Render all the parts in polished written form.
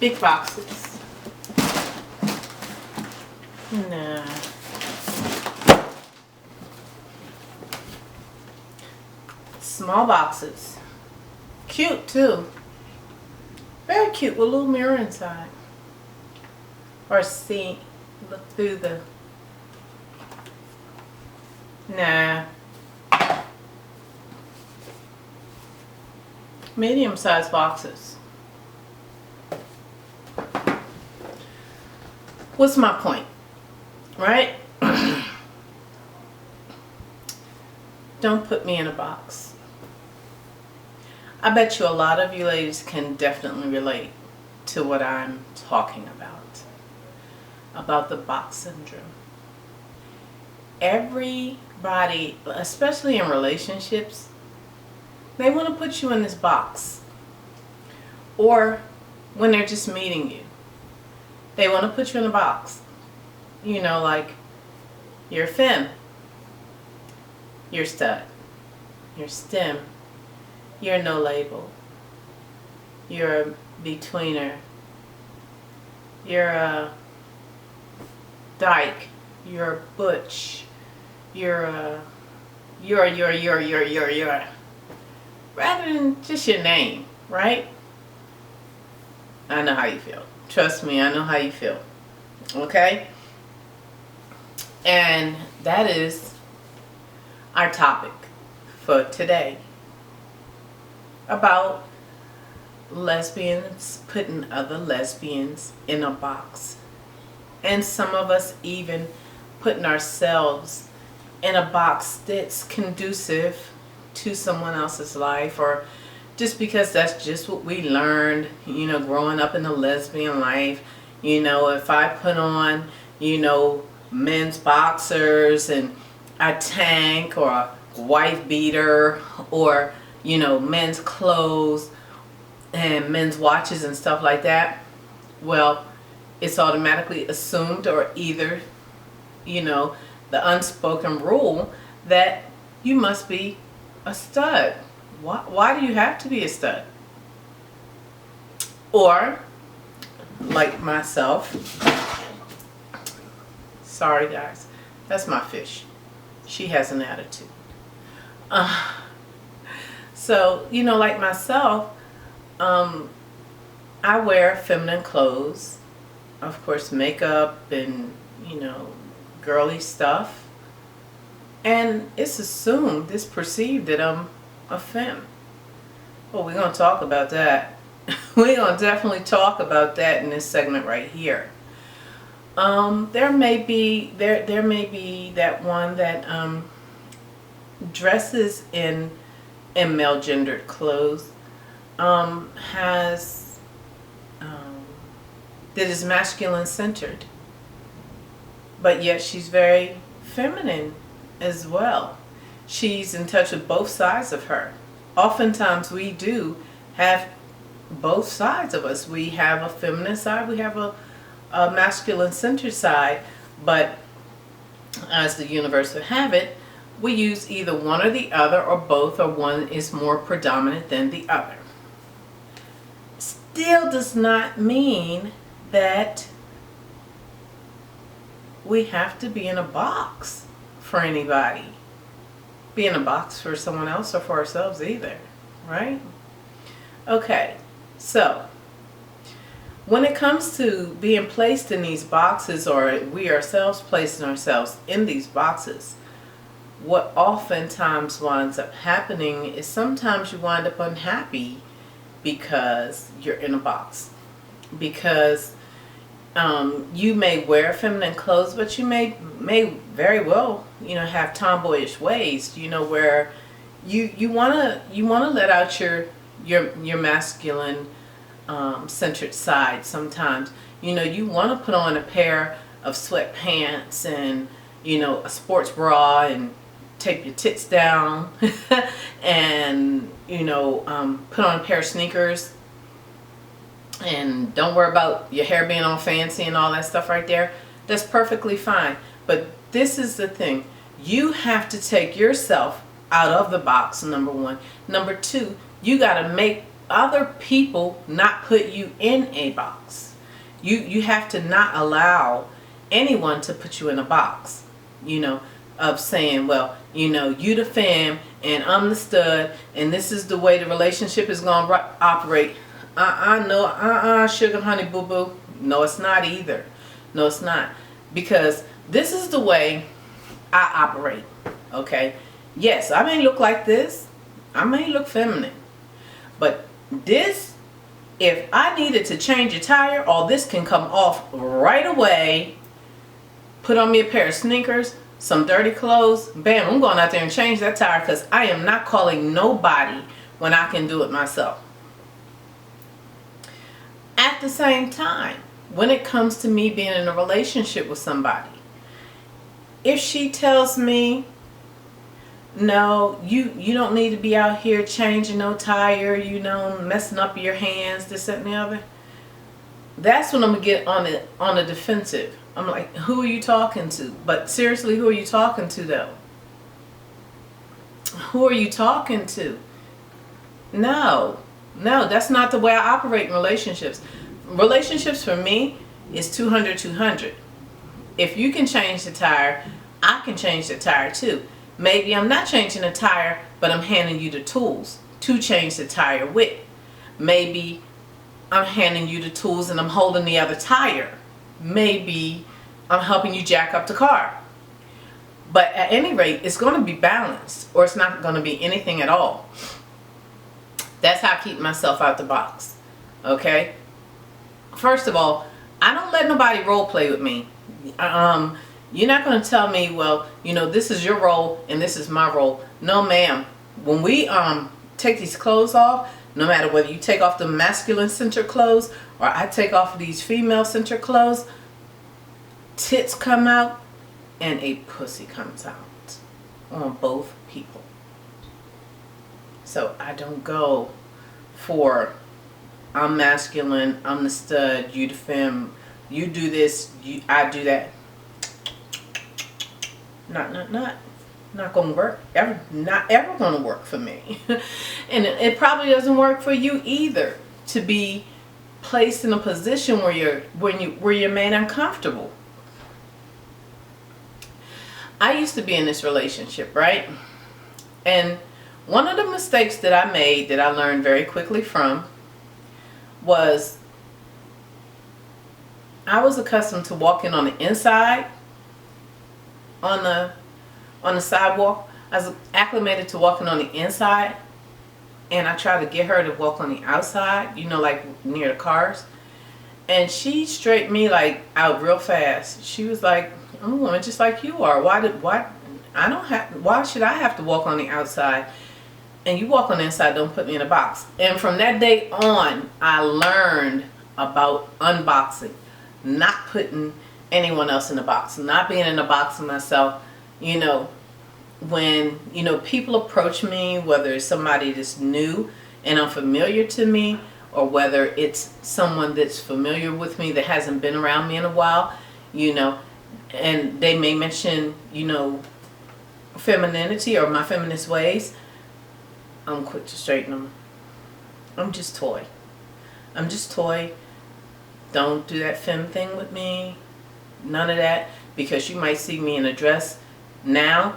Big boxes. Nah. Small boxes. Cute too. Very cute with a little mirror inside. Or see, look through the... Nah. Medium-sized boxes. What's my point? Right? Don't put me in a box. I bet you a lot of you ladies can definitely relate to what I'm talking about the box syndrome. Everybody, especially in relationships, they want to put you in this box. Or when they're just meeting you, they want to put you in a box. You know, like, you're a femme, you're a stud, you're stem, you're no label, you're a betweener, you're a Dyke, you're a Butch, you're rather than just your name, right? I know how you feel. Trust me, I know how you feel. Okay? And that is our topic for today. About lesbians putting other lesbians in a box. And some of us even putting ourselves in a box that's conducive to someone else's life, or just because that's just what we learned, you know, growing up in the lesbian life. You know, if I put on, you know, men's boxers and a tank or a wife beater, or, you know, men's clothes and men's watches and stuff like that, well, it's automatically assumed, or either, you know, the unspoken rule that you must be a stud. Why do you have to be a stud? Or, like myself, sorry guys, that's my fish. She has an attitude. So, you know, like myself, I wear feminine clothes, of course, makeup and, you know, girly stuff. And it's assumed, it's perceived that I'm a femme. Well, we're going to talk about that. We're going to definitely talk about that in this segment right here. There may be that one that dresses in male gendered clothes, has that is masculine centered, but yet she's very feminine as well. She's in touch with both sides of her. Oftentimes we do have both sides of us. We have a feminine side, we have a masculine centered side, but as the universe would have it, we use either one or the other, or both, or one is more predominant than the other. Still does not mean that we have to be in a box for anybody. Be in a box for someone else or for ourselves either, right? Okay, so when it comes to being placed in these boxes, or we ourselves placing ourselves in these boxes, what oftentimes winds up happening is sometimes you wind up unhappy because you're in a box. Because you may wear feminine clothes, but you may very well, you know, have tomboyish ways, you know, where you wanna let out your masculine centered side sometimes. You know, you want to put on a pair of sweatpants and, you know, a sports bra and tape your tits down and, you know, put on a pair of sneakers and don't worry about your hair being all fancy and all that stuff right there. That's perfectly fine. But this is the thing. You have to take yourself out of the box, number one. Number two, you got to make other people not put you in a box. You have to not allow anyone to put you in a box, you know, of saying, well, you know, you the femme and I'm the stud and this is the way the relationship is going to operate. No, sugar honey boo boo. No, it's not either. No, it's not. Because this is the way I operate, okay? Yes, I may look like this. I may look feminine. But this, if I needed to change a tire, all this can come off right away. Put on me a pair of sneakers, some dirty clothes. Bam, I'm going out there and change that tire because I am not calling nobody when I can do it myself. At the same time, when it comes to me being in a relationship with somebody, if she tells me, no, you don't need to be out here changing no tire, you know, messing up your hands, this, that, and the other, that's when I'm going to get on the defensive. I'm like, who are you talking to? But seriously, who are you talking to though? Who are you talking to? No, that's not the way I operate in relationships. Relationships for me is 200-200. If you can change the tire, I can change the tire too. Maybe I'm not changing the tire, but I'm handing you the tools to change the tire with. Maybe I'm handing you the tools and I'm holding the other tire. Maybe I'm helping you jack up the car. But at any rate, it's going to be balanced, or it's not going to be anything at all. That's how I keep myself out the box. Okay? First of all, I don't let nobody role play with me. You're not going to tell me, well, you know, this is your role and this is my role. No, ma'am. When we take these clothes off, no matter whether you take off the masculine centered clothes or I take off these female centered clothes, tits come out and a pussy comes out on both people. So I don't go for, I'm masculine, I'm the stud, you the femme, you do this, I do that. Not gonna work. Not ever gonna work for me. And it probably doesn't work for you either, to be placed in a position where you're made uncomfortable. I used to be in this relationship, right? And one of the mistakes that I made, that I learned very quickly from, was I was accustomed to walking on the inside on the sidewalk. I was acclimated to walking on the inside, and I tried to get her to walk on the outside, you know, like near the cars. And she straightened me like out real fast. She was like, "Oh, I'm just like you are. Why should I have to walk on the outside? And you walk on the inside, don't put me in a box." And from that day on, I learned about unboxing, not putting anyone else in a box, not being in a box of myself. You know, when, you know, people approach me, whether it's somebody that's new and unfamiliar to me, or whether it's someone that's familiar with me that hasn't been around me in a while, you know, and they may mention, you know, femininity or my feminist ways, I'm quick to straighten them. I'm just toy. I'm just toy. Don't do that femme thing with me. None of that. Because you might see me in a dress now,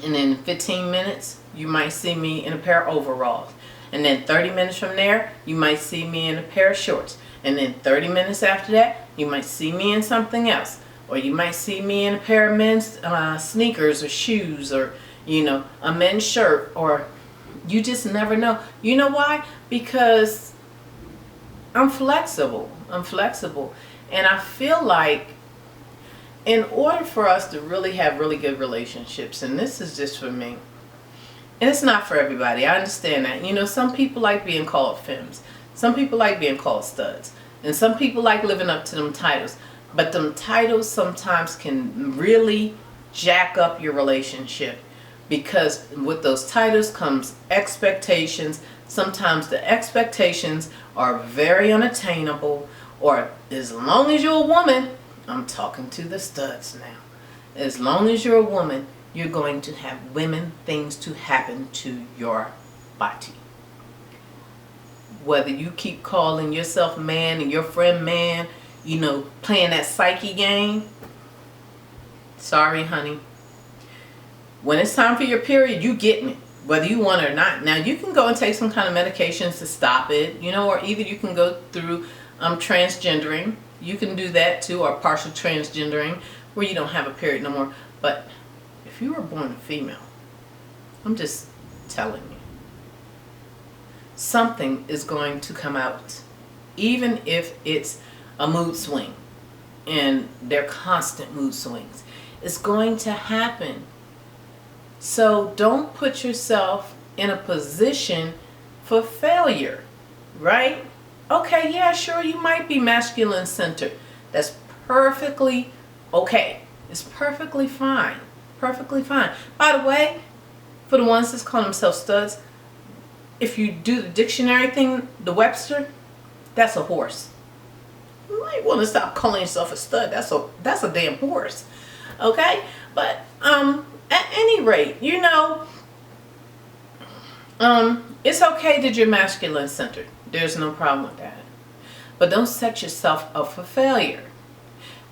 and in 15 minutes you might see me in a pair of overalls, and then 30 minutes from there you might see me in a pair of shorts, and then 30 minutes after that you might see me in something else, or you might see me in a pair of men's sneakers or shoes, or, you know, a men's shirt, or you just never know. You know why? Because I'm flexible. And I feel like in order for us to really have really good relationships, and this is just for me, and it's not for everybody, I understand that. You know, some people like being called femmes. Some people like being called studs. And some people like living up to them titles. But them titles sometimes can really jack up your relationship, because with those titles comes expectations. Sometimes the expectations are very unattainable, or as long as you're a woman, I'm talking to the studs now, as long as you're a woman, you're going to have things to happen to your body. whether you keep calling yourself man and your friend man, you know, playing that psyche game. Sorry, honey. When it's time for your period, you getting it, whether you want it or not. Now, you can go and take some kind of medications to stop it, you know, or either you can go through transgendering. You can do that too, or partial transgendering, where you don't have a period no more. But if you were born a female, I'm just telling you, something is going to come out, even if it's a mood swing, and they're constant mood swings. It's going to happen. So don't put yourself in a position for failure, right? Okay, yeah, sure, you might be masculine centered. That's perfectly okay. It's perfectly fine. Perfectly fine. By the way, for the ones that call themselves studs, if you do the dictionary thing, the Webster, that's a horse. You might want to stop calling yourself a stud. That's a damn horse. Okay? But at any rate, you know, it's okay that you're masculine centered. There's no problem with that. But don't set yourself up for failure.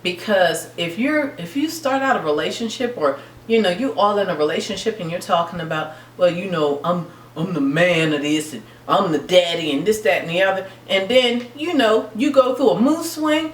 Because if you start out a relationship, or you know, you all in a relationship and you're talking about, well, you know, I'm the man of this, and I'm the daddy, and this, that, and the other, and then, you know, you go through a mood swing